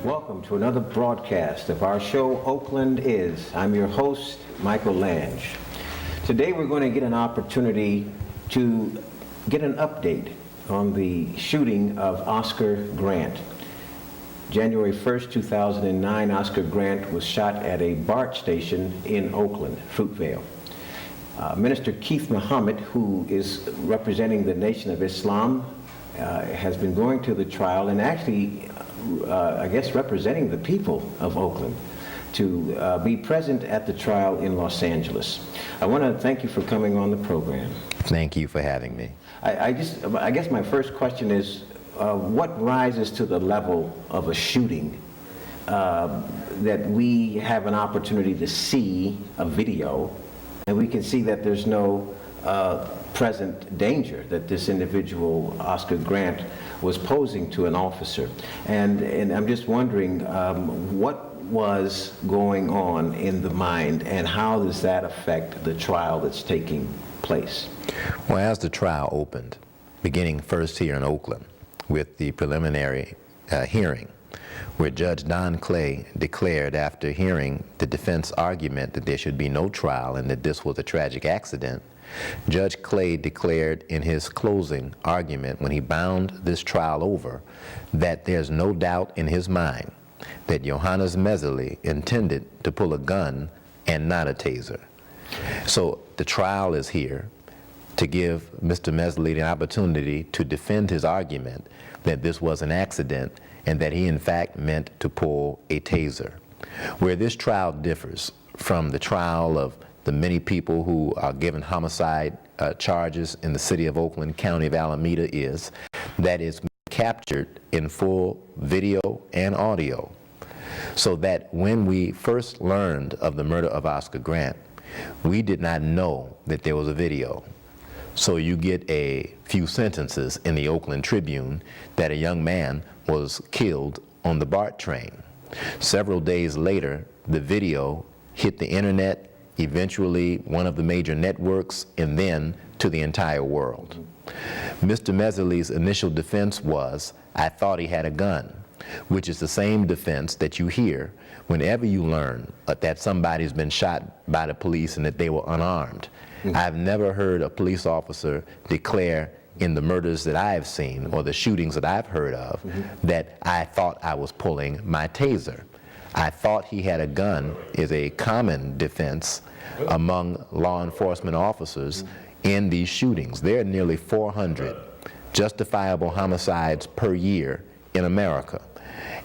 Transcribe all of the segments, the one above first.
Welcome to another broadcast of our show, Oakland Is. I'm your host, Michael Lange. Today we're going to get an opportunity to get an update on the shooting of Oscar Grant. January 1st, 2009, Oscar Grant was shot at a BART station in Oakland, Fruitvale. Minister Keith Muhammad, who is representing the Nation of Islam, has been going to the trial and actually, I guess, representing the people of Oakland to be present at the trial in Los Angeles. I want to thank you for coming on the program. Thank you for having me. I guess my first question is, what rises to the level of a shooting that we have an opportunity to see a video and we can see that there's no present danger that this individual, Oscar Grant, was posing to an officer? And I'm just wondering, what was going on in the mind, and how does that affect the trial that's taking place? Well, as the trial opened, beginning first here in Oakland with the preliminary hearing, where Judge Don Clay declared, after hearing the defense argument that there should be no trial and that this was a tragic accident, Judge Clay declared in his closing argument, when he bound this trial over, that there's no doubt in his mind that Johannes Mehserle intended to pull a gun and not a taser. So the trial is here to give Mr. Mehserle the opportunity to defend his argument that this was an accident and that he in fact meant to pull a taser. Where this trial differs from the trial of the many people who are given homicide charges in the city of Oakland, county of Alameda, is that it's captured in full video and audio, so that when we first learned of the murder of Oscar Grant, we did not know that there was a video. So you get a few sentences in the Oakland Tribune that a young man was killed on the BART train. Several days later, the video hit the internet, eventually one of the major networks, and then to the entire world. Mr. Mehserle's initial defense was, I thought he had a gun, which is the same defense that you hear whenever you learn that somebody's been shot by the police and that they were unarmed. I've never heard a police officer declare in the murders that I've seen or the shootings that I've heard of that I thought I was pulling my taser. I thought he had a gun is a common defense among law enforcement officers in these shootings. There are nearly 400 justifiable homicides per year in America.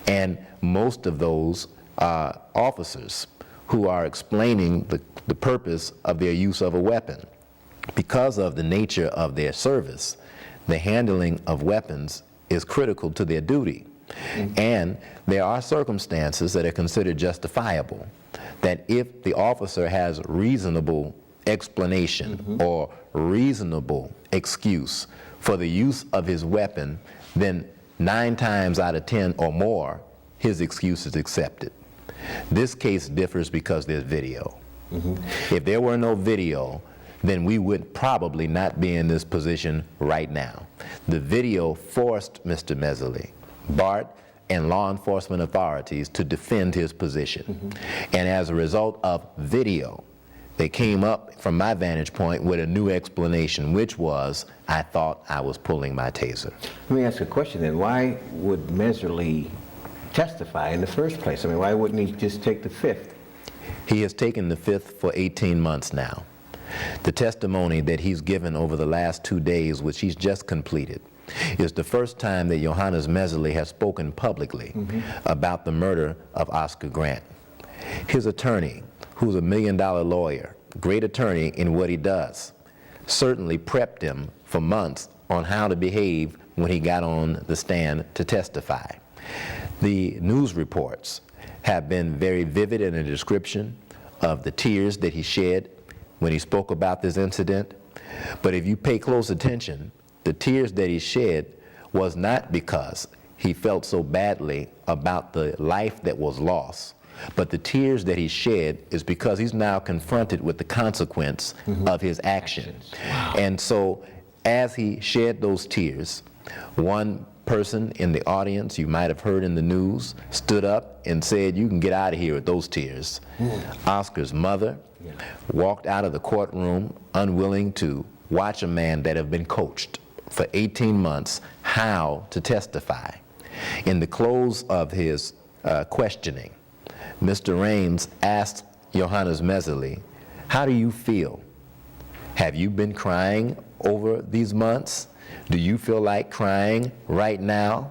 And most of those officers who are explaining the purpose of their use of a weapon. Because of the nature of their service, the handling of weapons is critical to their duty. And there are circumstances that are considered justifiable, that if the officer has reasonable explanation or reasonable excuse for the use of his weapon, then 9 times out of 10 or more, his excuse is accepted. This case differs because there's video. If there were no video, then we would probably not be in this position right now. The video forced Mr. Mehserle, BART, and law enforcement authorities to defend his position. And as a result of video, they came up, from my vantage point, with a new explanation, which was, I thought I was pulling my taser. Let me ask a question then. Why would Mehserle testify in the first place? I mean, why wouldn't he just take the fifth? He has taken the fifth for 18 months now. The testimony that he's given over the last 2 days, which he's just completed, is the first time that Johannes Mehserle has spoken publicly about the murder of Oscar Grant. His attorney, who's a $1 million lawyer, great attorney in what he does, certainly prepped him for months on how to behave when he got on the stand to testify. The news reports have been very vivid in a description of the tears that he shed when he spoke about this incident. But if you pay close attention, the tears that he shed was not because he felt so badly about the life that was lost, but the tears that he shed is because he's now confronted with the consequence of his action. Wow. And so as he shed those tears, one person in the audience you might have heard in the news stood up and said, "You can get out of here with those tears." Oscar's mother walked out of the courtroom unwilling to watch a man that had been coached for 18 months how to testify. In the close of his questioning, Mr. Raines asked Johannes Mehserle, "How do you feel? Have you been crying over these months? Do you feel like crying right now?"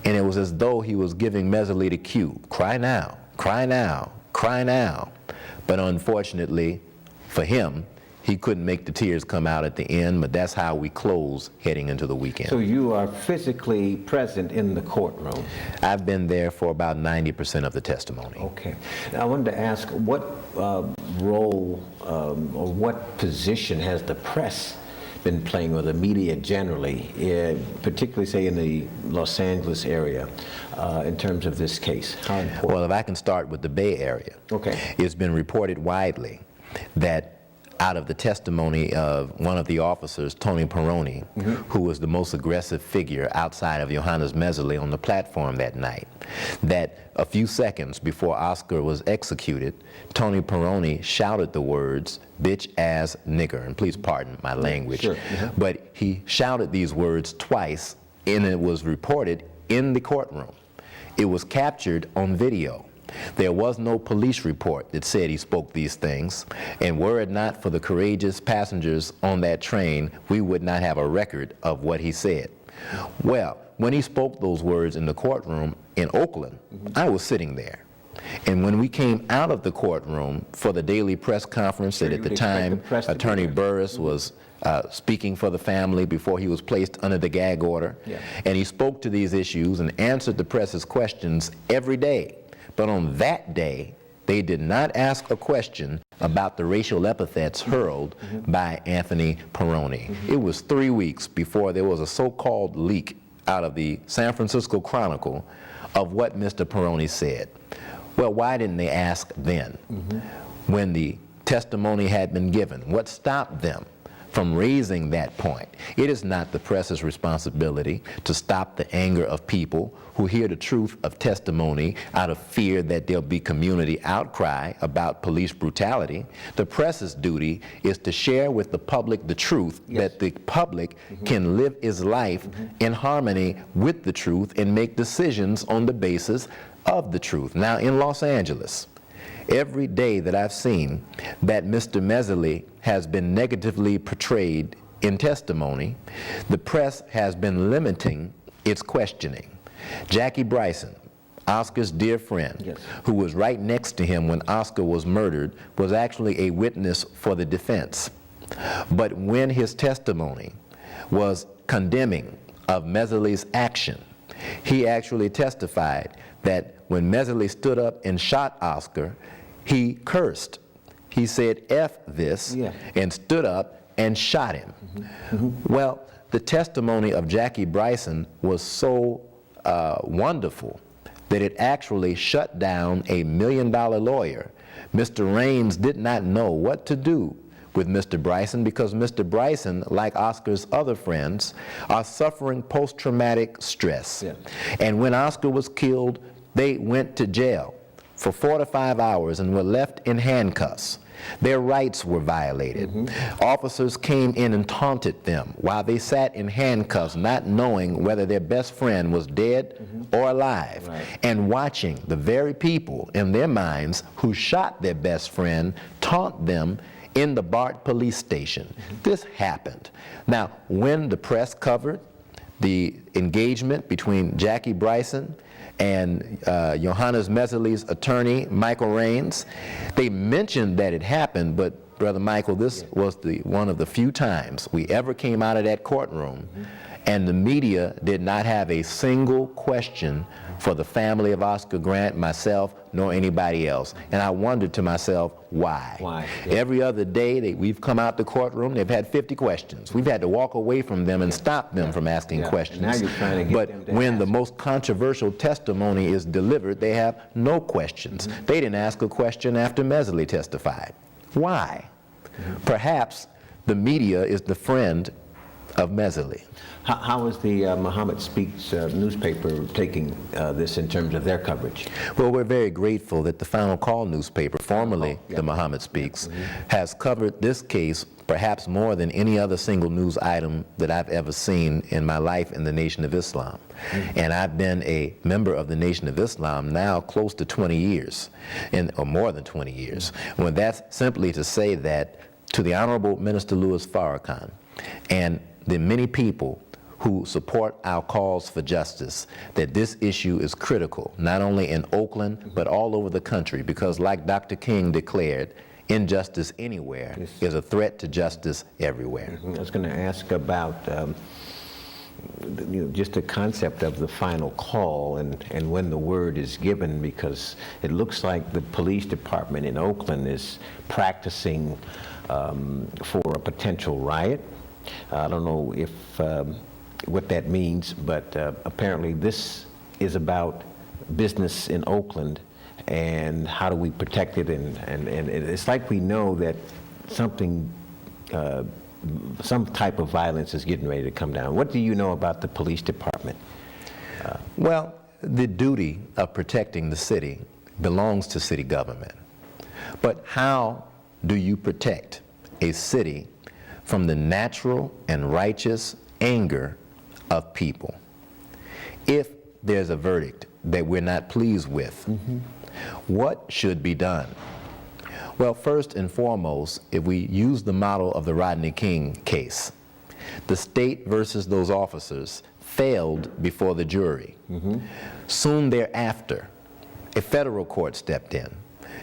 And it was as though he was giving Mehserle the cue, cry now, cry now, cry now. But unfortunately for him, he couldn't make the tears come out at the end, but that's how we close heading into the weekend. So you are physically present in the courtroom? I've been there for about 90% of the testimony. Okay. Now, I wanted to ask, what role or what position has the press been playing, or the media generally, particularly, say, in the Los Angeles area, in terms of this case? How important? Well, if I can start with the Bay Area. Okay. It's been reported widely that out of the testimony of one of the officers, Tony Peroni, who was the most aggressive figure outside of Johannes Mehserle on the platform that night, that a few seconds before Oscar was executed, Tony Peroni shouted the words, "bitch ass nigger," and please pardon my language, Sure. but he shouted these words twice, and it was reported in the courtroom. It was captured on video. There was no police report that said he spoke these things, and were it not for the courageous passengers on that train, we would not have a record of what he said. Well, when he spoke those words in the courtroom in Oakland, I was sitting there. And when we came out of the courtroom for the daily press conference that at the time Attorney Burris was speaking for the family before he was placed under the gag order, and he spoke to these issues and answered the press's questions every day. But on that day, they did not ask a question about the racial epithets hurled by Anthony Peroni. It was 3 weeks before there was a so-called leak out of the San Francisco Chronicle of what Mr. Peroni said. Well, why didn't they ask then? When the testimony had been given, what stopped them from raising that point? It is not the press's responsibility to stop the anger of people who hear the truth of testimony out of fear that there'll be community outcry about police brutality. The press's duty is to share with the public the truth, that the public can live its life in harmony with the truth and make decisions on the basis of the truth. Now, in Los Angeles, every day that I've seen that Mr. Mehserle has been negatively portrayed in testimony, the press has been limiting its questioning. Jackie Bryson, Oscar's dear friend, who was right next to him when Oscar was murdered, was actually a witness for the defense. But when his testimony was condemning of Mehserle's action, he actually testified that when Mehserle stood up and shot Oscar, he cursed. He said, "F this," and stood up and shot him. Well, the testimony of Jackie Bryson was so wonderful that it actually shut down a $1 million lawyer. Mr. Raines did not know what to do with Mr. Bryson because Mr. Bryson, like Oscar's other friends, are suffering post-traumatic stress. And when Oscar was killed, they went to jail for 4 to 5 hours and were left in handcuffs. Their rights were violated. Officers came in and taunted them while they sat in handcuffs, not knowing whether their best friend was dead or alive, and watching the very people in their minds who shot their best friend taunt them in the BART police station. This happened. Now, when the press covered the engagement between Jackie Bryson and Johannes Mehserle's attorney, Michael Raines, they mentioned that it happened, but Brother Michael, this was one of the few times we ever came out of that courtroom and the media did not have a single question for the family of Oscar Grant, myself, nor anybody else. And I wondered to myself, why? Why? Every other day we've come out the courtroom, they've had 50 questions. We've had to walk away from them and stop them from asking questions. Now you're trying to get them to when the most controversial testimony is delivered, they have no questions. They didn't ask a question after Mehserle testified. Why? Perhaps the media is the friend of Mehserle. How is the Muhammad Speaks newspaper taking this in terms of their coverage? Well, we're very grateful that the Final Call newspaper, formerly the Muhammad Speaks, has covered this case perhaps more than any other single news item that I've ever seen in my life in the Nation of Islam. And I've been a member of the Nation of Islam now close to 20 years, or more than 20 years. Well, that's simply to say that to the Honorable Minister Louis Farrakhan and the many people who support our calls for justice, that this issue is critical, not only in Oakland, but all over the country, because like Dr. King declared, injustice anywhere is a threat to justice everywhere. I was going to ask about just the concept of the final call and when the word is given, because it looks like the police department in Oakland is practicing for a potential riot. I don't know if what that means, but apparently this is about business in Oakland and how do we protect it, and it's like we know that something, some type of violence is getting ready to come down. What do you know about the police department? Well, the duty of protecting the city belongs to city government. But how do you protect a city from the natural and righteous anger of people? If there's a verdict that we're not pleased with, what should be done? Well, first and foremost, if we use the model of the Rodney King case, the state versus those officers failed before the jury. Soon thereafter, a federal court stepped in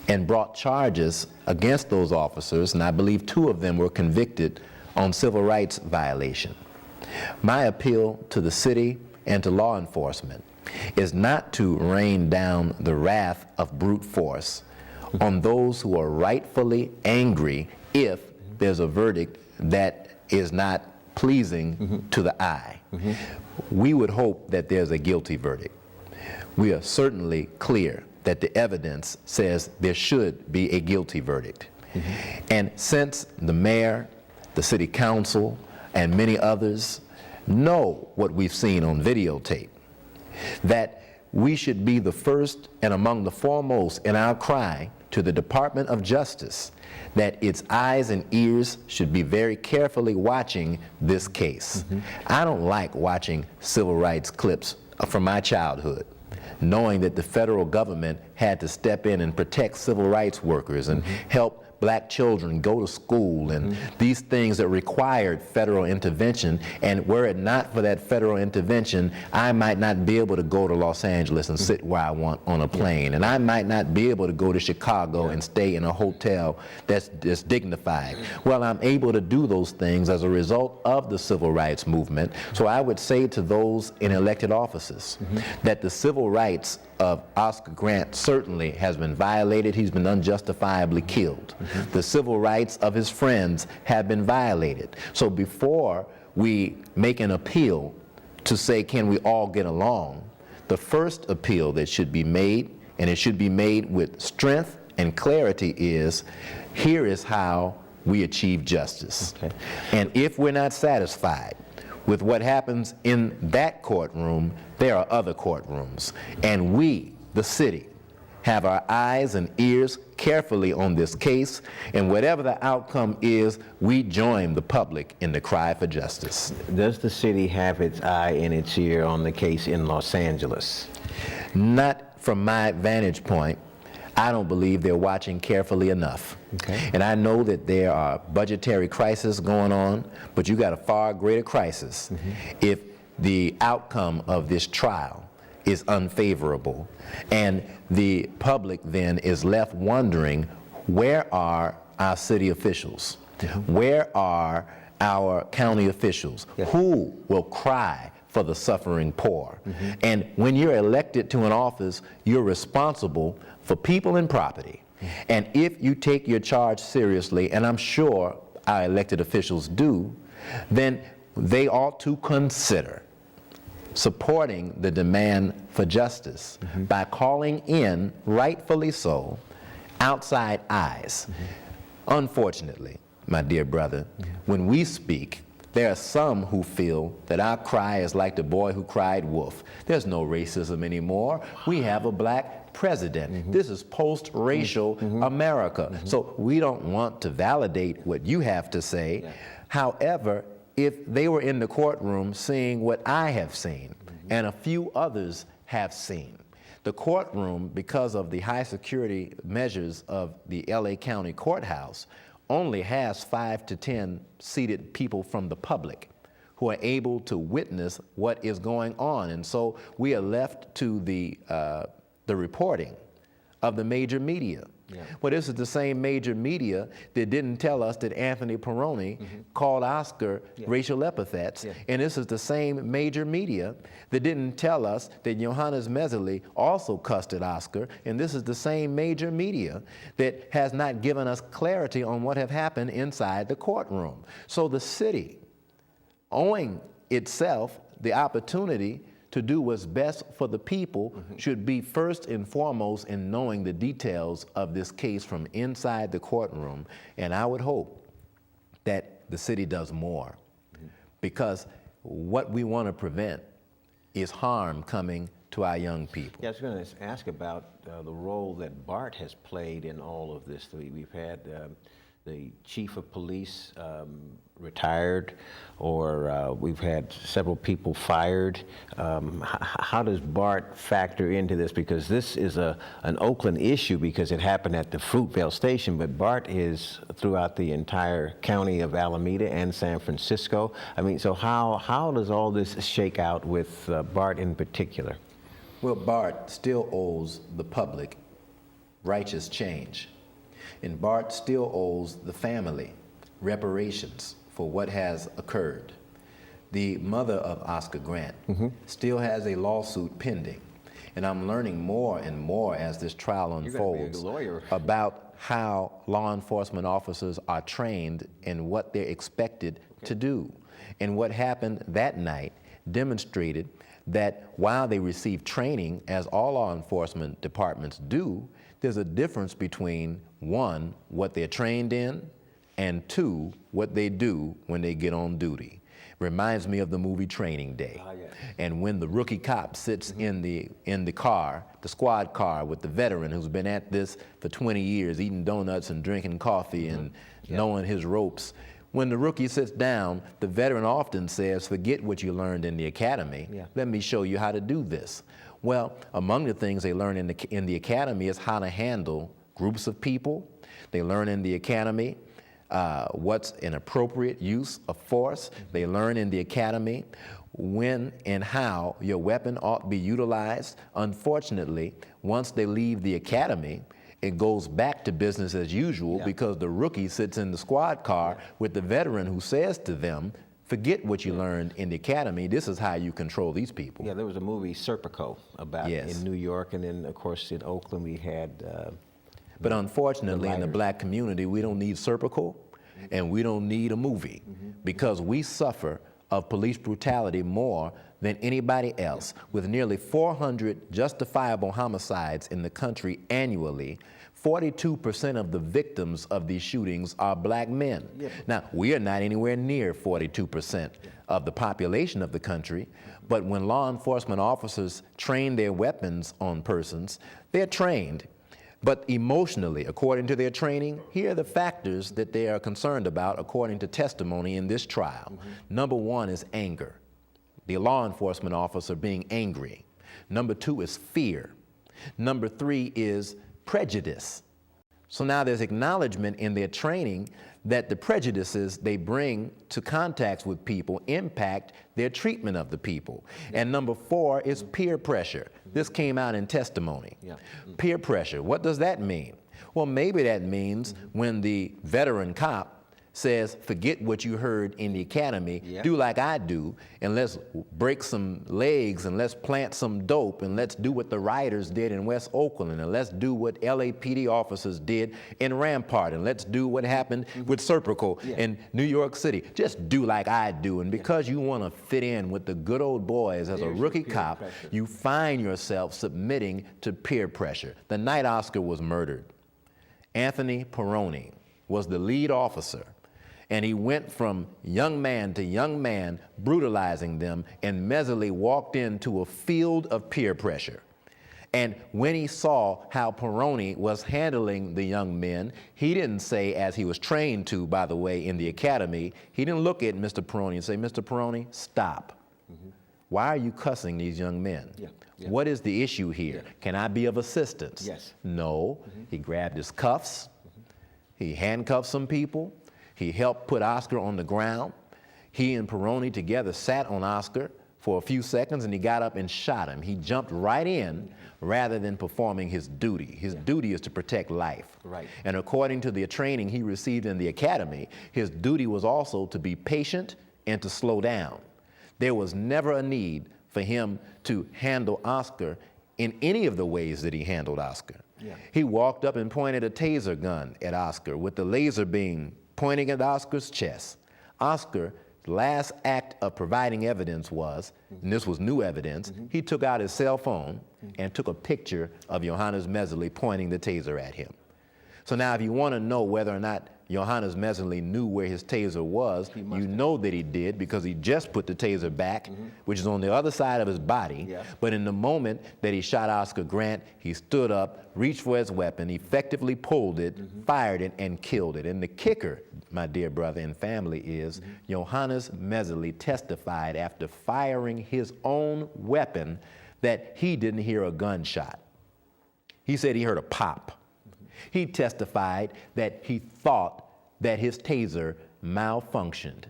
and brought charges against those officers, and I believe 2 of them were convicted on civil rights violation. My appeal to the city and to law enforcement is not to rain down the wrath of brute force on those who are rightfully angry if there's a verdict that is not pleasing to the eye. We would hope that there's a guilty verdict. We are certainly clear that the evidence says there should be a guilty verdict. And since the mayor, the city council, and many others know what we've seen on videotape, that we should be the first and among the foremost in our cry to the Department of Justice that its eyes and ears should be very carefully watching this case. I don't like watching civil rights clips from my childhood, knowing that the federal government had to step in and protect civil rights workers and help black children go to school, and these things that required federal intervention, and were it not for that federal intervention, I might not be able to go to Los Angeles and sit where I want on a plane, and I might not be able to go to Chicago and stay in a hotel that's dignified. Well, I'm able to do those things as a result of the civil rights movement. So I would say to those in elected offices that the civil rights of Oscar Grant certainly has been violated. He's been unjustifiably killed. The civil rights of his friends have been violated. So before we make an appeal to say, can we all get along, the first appeal that should be made, and it should be made with strength and clarity, is here is how we achieve justice. And if we're not satisfied with what happens in that courtroom, there are other courtrooms. And we, the city, have our eyes and ears carefully on this case, and whatever the outcome is, we join the public in the cry for justice. Does the city have its eye and its ear on the case in Los Angeles? Not from my vantage point. I don't believe they're watching carefully enough. And I know that there are budgetary crises going on, but you got a far greater crisis if the outcome of this trial is unfavorable, and the public then is left wondering, where are our city officials? Where are our county officials? Who will cry for the suffering poor? And when you're elected to an office, you're responsible for people and property. And if you take your charge seriously, and I'm sure our elected officials do, then they ought to consider supporting the demand for justice by calling in, rightfully so, outside eyes. Unfortunately, my dear brother, when we speak, There are some who feel that our cry is like the boy who cried wolf. There's no racism anymore. We have a black president. This is post-racial America. So we don't want to validate what you have to say. However, if they were in the courtroom seeing what I have seen, and a few others have seen, the courtroom, because of the high security measures of the LA County Courthouse, only has 5 to 10 seated people from the public who are able to witness what is going on. And so we are left to the reporting of the major media. Well, this is the same major media that didn't tell us that Anthony Peroni called Oscar racial epithets. And this is the same major media that didn't tell us that Johannes Mehserle also cussed at Oscar. And this is the same major media that has not given us clarity on what have happened inside the courtroom. So the city, owing itself the opportunity to do what's best for the people, should be first and foremost in knowing the details of this case from inside the courtroom. And I would hope that the city does more, because what we want to prevent is harm coming to our young people. Yeah, I was going to ask about the role that BART has played in all of this. We've had the chief of police retired, or we've had several people fired. How does BART factor into this? Because this is an Oakland issue because it happened at the Fruitvale station, but BART is throughout the entire county of Alameda and San Francisco. I mean, so how does all this shake out with BART in particular? Well, BART still owes the public righteous change. And BART still owes the family reparations for what has occurred. The mother of Oscar Grant still has a lawsuit pending. And I'm learning more and more as this trial unfolds about how law enforcement officers are trained and what they're expected to do. And what happened that night demonstrated that while they receive training, as all law enforcement departments do, there's a difference between, one, what they're trained in, and two, what they do when they get on duty. Reminds me of the movie Training Day. And when the rookie cop sits in the car, the squad car, with the veteran who's been at this for 20 years, eating donuts and drinking coffee and knowing his ropes, when the rookie sits down, the veteran often says, forget what you learned in the academy. Let me show you how to do this. Well, among the things they learn in the academy is how to handle groups of people. They learn in the academy what's an appropriate use of force. They learn in the academy when and how your weapon ought to be utilized. Unfortunately, once they leave the academy, it goes back to business as usual because the rookie sits in the squad car with the veteran who says to them, forget what you learned in the academy. This is how you control these people. Yeah, there was a movie, Serpico, about in New York, and then, of course, in Oakland we had... but unfortunately, in the black community, we don't need Serpico, and we don't need a movie, because we suffer of police brutality more than anybody else. With nearly 400 justifiable homicides in the country annually, 42% of the victims of these shootings are black men. Now, we are not anywhere near 42% of the population of the country, but when law enforcement officers train their weapons on persons, they're trained. But emotionally, according to their training, here are the factors that they are concerned about according to testimony in this trial. Number one is anger, the law enforcement officer being angry. Number two is fear. Number three is prejudice. So now there's acknowledgement in their training that the prejudices they bring to contacts with people impact their treatment of the people. And number four is peer pressure. This came out in testimony. Peer pressure, what does that mean? Well, maybe that means when the veteran cop says, forget what you heard in the academy, do like I do, and let's break some legs, and let's plant some dope, and let's do what the rioters did in West Oakland, and let's do what LAPD officers did in Rampart, and let's do what happened with Serpico in New York City. Just do like I do, and because you want to fit in with the good old boys as a rookie cop, you find yourself submitting to peer pressure. The night Oscar was murdered, Anthony Peroni was the lead officer, And he went from young man to young man, brutalizing them, and Mehserle walked into a field of peer pressure. And when he saw how Peroni was handling the young men, he didn't say, as he was trained to, by the way, in the academy, he didn't look at Mr. Peroni and say, Mr. Peroni, stop. Why are you cussing these young men? What is the issue here? Can I be of assistance? Yes. No. He grabbed his cuffs. He handcuffed some people. He helped put Oscar on the ground. He and Peroni together sat on Oscar for a few seconds, and he got up and shot him. He jumped right in rather than performing his duty. His duty is to protect life. Right. And according to the training he received in the academy, his duty was also to be patient and to slow down. There was never a need for him to handle Oscar in any of the ways that he handled Oscar. He walked up and pointed a taser gun at Oscar with the laser beam pointing at Oscar's chest. Oscar's last act of providing evidence was, and this was new evidence, he took out his cell phone and took a picture of Johannes Mehserle pointing the taser at him. So now if you want to know whether or not Johannes Mehserle knew where his taser was, you know that he did, because he just put the taser back, which is on the other side of his body. But in the moment that he shot Oscar Grant, he stood up, reached for his weapon, effectively pulled it, fired it, and killed it. And the kicker, my dear brother and family, is Johannes Mehserle testified after firing his own weapon that he didn't hear a gunshot. He said he heard a pop. He testified that he thought that his taser malfunctioned.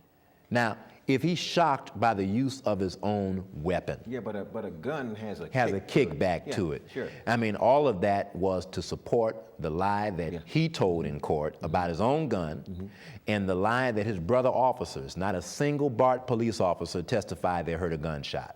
Now, if he's shocked by the use of his own weapon, but a gun has a kickback to it. Sure. I mean, all of that was to support the lie that he told in court about his own gun, and the lie that his brother officers, not a single BART police officer, testified they heard a gunshot.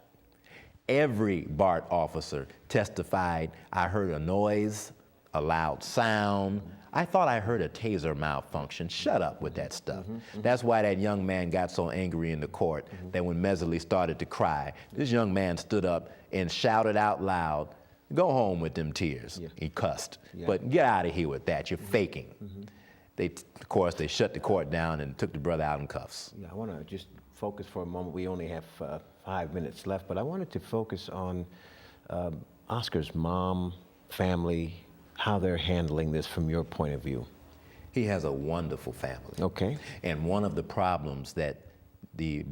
Every BART officer testified, I heard a noise, a loud sound. I thought I heard a taser malfunction. Shut up with that stuff. That's why that young man got so angry in the court that when Mehserle started to cry, this young man stood up and shouted out loud, go home with them tears. He cussed. But get out of here with that. You're faking. Of course, they shut the court down and took the brother out in cuffs. I want to just focus for a moment. We only have 5 minutes left, but I wanted to focus on Oscar's mom, family, how they're handling this from your point of view. He has a wonderful family. Okay. And one of the problems that the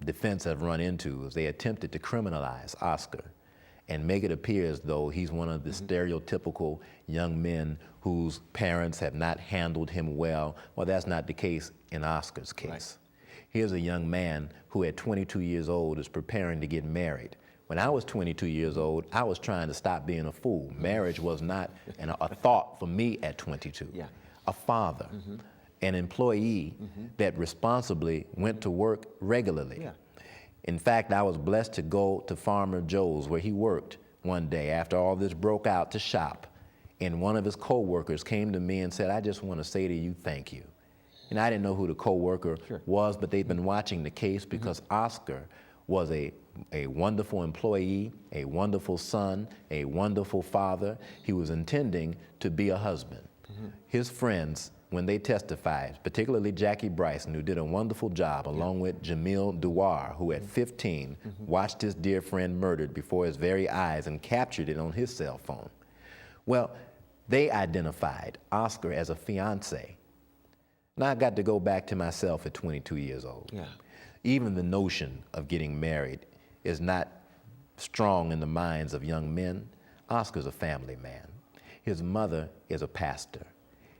defense have run into is they attempted to criminalize Oscar and make it appear as though he's one of the stereotypical young men whose parents have not handled him well. Well, that's not the case in Oscar's case. Here's a young man who at 22 years old is preparing to get married. When I was 22 years old, I was trying to stop being a fool. Marriage was not a thought for me at 22. A father, an employee that responsibly went to work regularly. In fact, I was blessed to go to Farmer Joe's where he worked one day after all this broke out to shop. And one of his co-workers came to me and said, I just want to say to you, thank you. And I didn't know who the co-worker was, but they'd been watching the case because Oscar was a wonderful employee, a wonderful son, a wonderful father. He was intending to be a husband. His friends, when they testified, particularly Jackie Bryson, who did a wonderful job, along with Jamil Duar, who at 15 watched his dear friend murdered before his very eyes and captured it on his cell phone. Well, they identified Oscar as a fiance. Now I got to go back to myself at 22 years old. Even the notion of getting married is not strong in the minds of young men. Oscar's a family man. His mother is a pastor.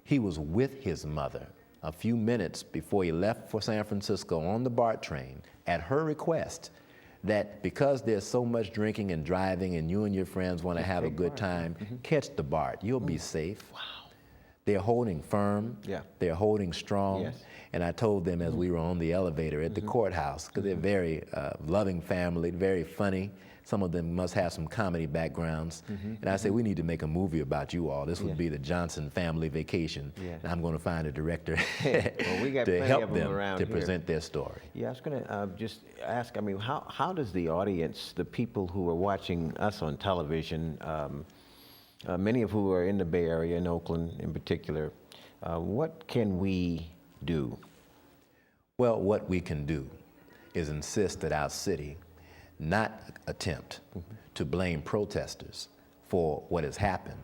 He was with his mother a few minutes before he left for San Francisco on the BART train at her request that because there's so much drinking and driving and you and your friends want to have a good time, catch the BART. You'll be safe. They're holding firm. They're holding strong. And I told them as we were on the elevator at the courthouse, because they're very loving family, very funny. Some of them must have some comedy backgrounds. And I said, we need to make a movie about you all. This would be the Johnson Family Vacation. And I'm going to find a director we got to help them to here. present their story. I was going to just ask, I mean, how does the audience, the people who are watching us on television, many of who are in the Bay Area, in Oakland in particular, what can we do Well, what we can do is insist that our city not attempt to blame protesters for what has happened,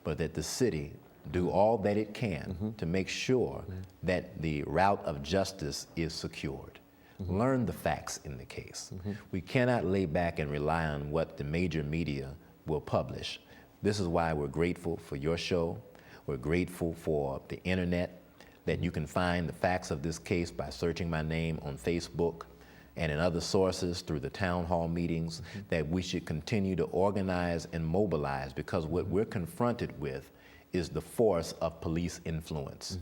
but that the city do all that it can to make sure that the route of justice is secured. Learn the facts in the case. We cannot lay back and rely on what the major media will publish. This is why we're grateful for your show. We're grateful for the internet, that you can find the facts of this case by searching my name on Facebook and in other sources through the town hall meetings, that we should continue to organize and mobilize, because what we're confronted with is the force of police influence.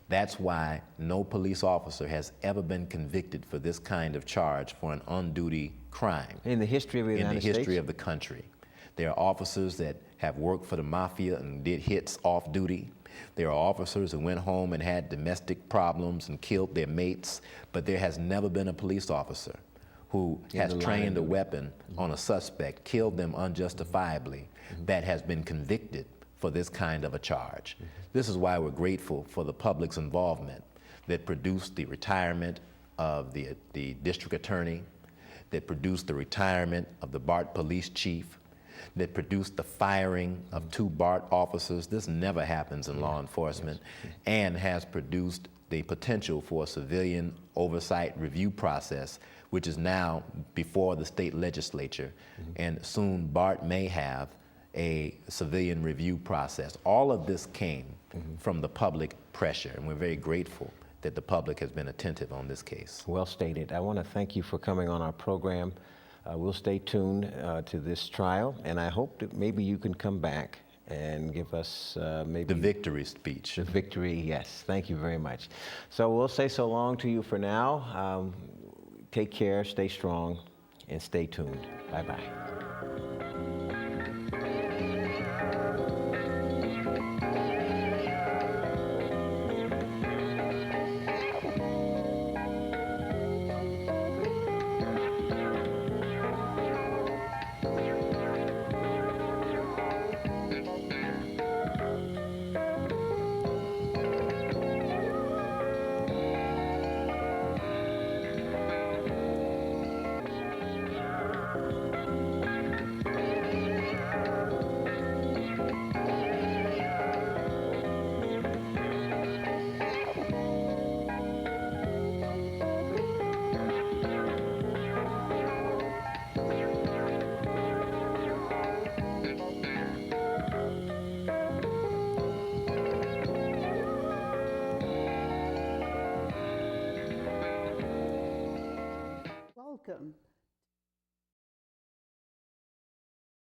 That's why no police officer has ever been convicted for this kind of charge for an on-duty crime. In the history of the United States? In the history of the country. There are officers that have worked for the mafia and did hits off duty. There are officers who went home and had domestic problems and killed their mates, but there has never been a police officer who has trained a weapon on a suspect, killed them unjustifiably, that has been convicted for this kind of a charge. This is why we're grateful for the public's involvement that produced the retirement of the district attorney, that produced the retirement of the BART police chief, that produced the firing of 2 BART officers. This never happens in law enforcement, and has produced the potential for a civilian oversight review process, which is now before the state legislature, and soon BART may have a civilian review process. All of this came from the public pressure, and we're very grateful that the public has been attentive on this case. Well stated. I want to thank you for coming on our program. We'll stay tuned to this trial, and I hope that maybe you can come back and give us maybe... The victory speech. The victory, yes. Thank you very much. So we'll say so long to you for now. Take care, stay strong, and stay tuned. Bye-bye.